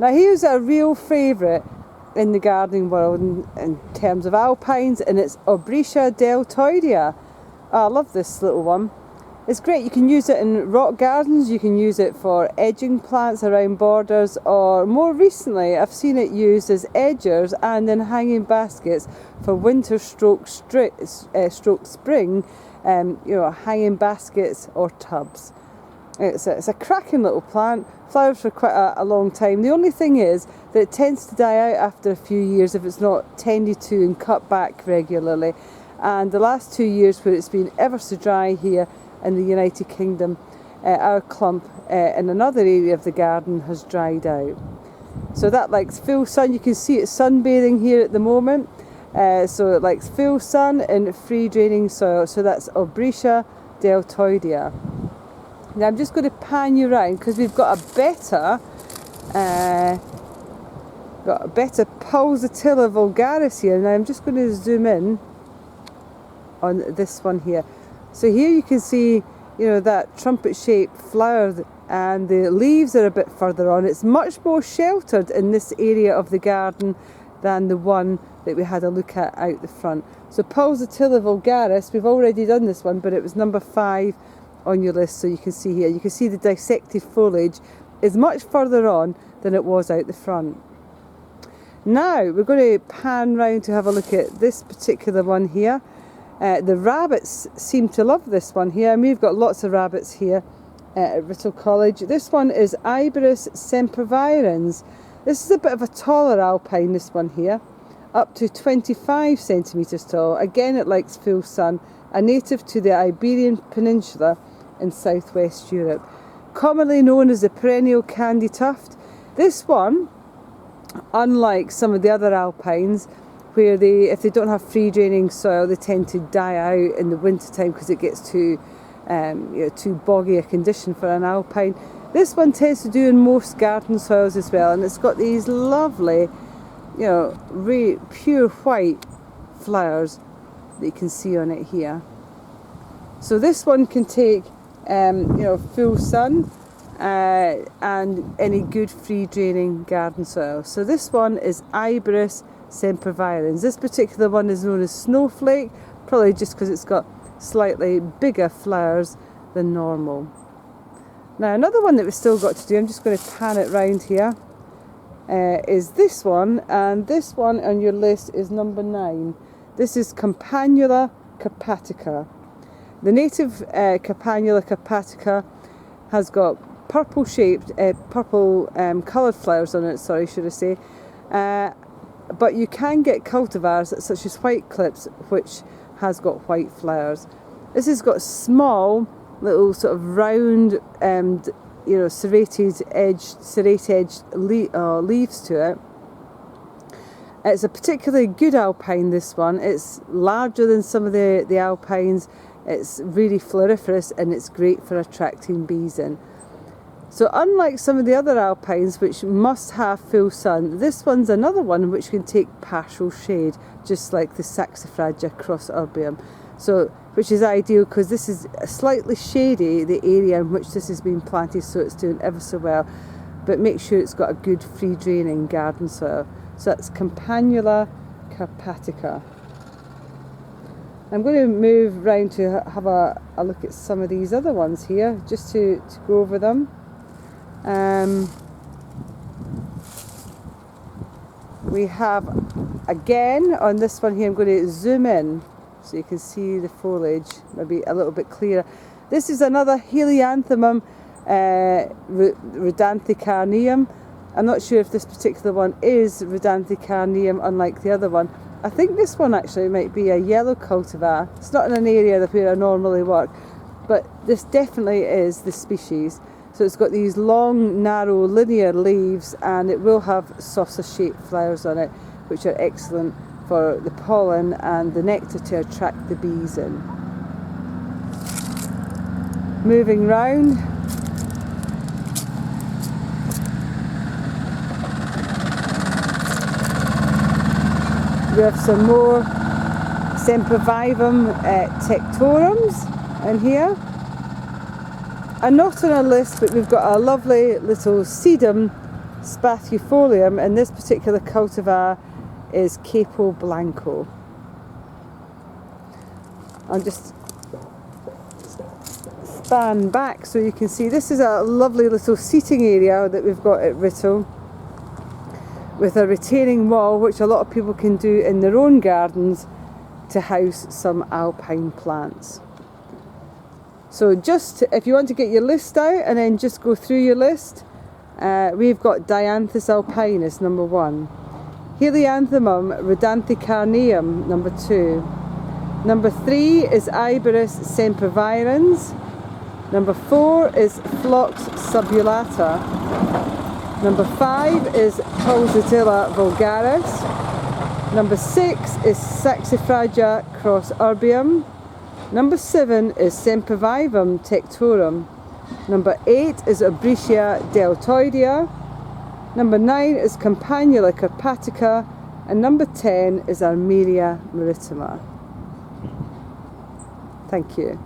Now here's a real favourite in the gardening world in terms of alpines, and it's Albrecia deltoidea. Oh, I love this little one. It's great. You can use it in rock gardens, you can use it for edging plants around borders, or more recently I've seen it used as edgers and in hanging baskets for winter stroke spring, hanging baskets or tubs. It's a cracking little plant, flowers for quite a long time. The only thing is that it tends to die out after a few years if it's not tended to and cut back regularly. And the last 2 years where it's been ever so dry here in the United Kingdom, our clump in another area of the garden has dried out. So that likes full sun. You can see it's sunbathing here at the moment. So it likes full sun and free draining soil. So that's Albrecia deltoidea. Now I'm just going to pan you around because we've got a better Pulsatilla vulgaris here. Now I'm just going to zoom in on this one here. So here you can see, that trumpet-shaped flower, and the leaves are a bit further on. It's much more sheltered in this area of the garden than the one that we had a look at out the front. So Pulsatilla vulgaris, we've already done this one, but it was number 5 on your list. So you can see here, you can see the dissected foliage is much further on than it was out the front. Now we're going to pan round to have a look at this particular one here. The rabbits seem to love this one here, and we've got lots of rabbits here at Writtle College. This one is Iberis sempervirens. This is a bit of a taller alpine, this one here, up to 25 centimetres tall. Again, it likes full sun, a native to the Iberian Peninsula in southwest Europe. Commonly known as the perennial candy tuft. This one, unlike some of the other alpines, where if they don't have free draining soil, they tend to die out in the winter time because it gets too boggy a condition for an alpine. This one tends to do in most garden soils as well, and it's got these lovely, really pure white flowers that you can see on it here. So this one can take full sun and any good free draining garden soil. So this one is Iberis sempervirens. This particular one is known as snowflake, probably just because it's got slightly bigger flowers than normal. Now another one that we've still got to do, I'm just going to pan it round here, is this one, and this one on your list is number 9. This is Campanula carpatica. The native Campanula carpatica has got purple coloured flowers on it, should I say. But you can get cultivars such as White Clips, which has got white flowers. This has got small, little sort of round, serrated edged leaves to it. It's a particularly good alpine, this one. It's larger than some of the alpines. It's really floriferous, and it's great for attracting bees in. So unlike some of the other alpines which must have full sun, this one's another one which can take partial shade, just like the Saxifraga cross urbium. So, which is ideal because this is slightly shady, the area in which this has been planted, so it's doing ever so well. But make sure it's got a good free draining garden soil. So that's Campanula carpatica. I'm going to move round to have a look at some of these other ones here, just to go over them. We have, again, on this one here, I'm going to zoom in so you can see the foliage maybe a little bit clearer. This is another Helianthemum rhodanthicarneum. I'm not sure if this particular one is rhodanthicarneum, unlike the other one. I think this one actually might be a yellow cultivar. It's not in an area where I normally work, but this definitely is the species. So it's got these long, narrow, linear leaves, and it will have saucer-shaped flowers on it, which are excellent for the pollen and the nectar to attract the bees in. Moving round. We have some more Sempervivum tectorums in here. And not on our list, but we've got a lovely little sedum spathifolium, and this particular cultivar is Capo Blanco. I'll just span back so you can see this is a lovely little seating area that we've got at Rittle, with a retaining wall, which a lot of people can do in their own gardens to house some alpine plants. So just if you want to get your list out and then just go through your list, we've got Dianthus alpinus number 1, Helianthemum rhodanthicarneum number 2, number 3 is Iberis sempervirens, number 4 is Phlox subulata, number 5 is Pulsatilla vulgaris, number 6 is Saxifraga cross urbium, number 7 is Sempervivum tectorum, number 8 is Abritia deltoidea, number 9 is Campanula carpatica, and number 10 is Armeria maritima. Thank you.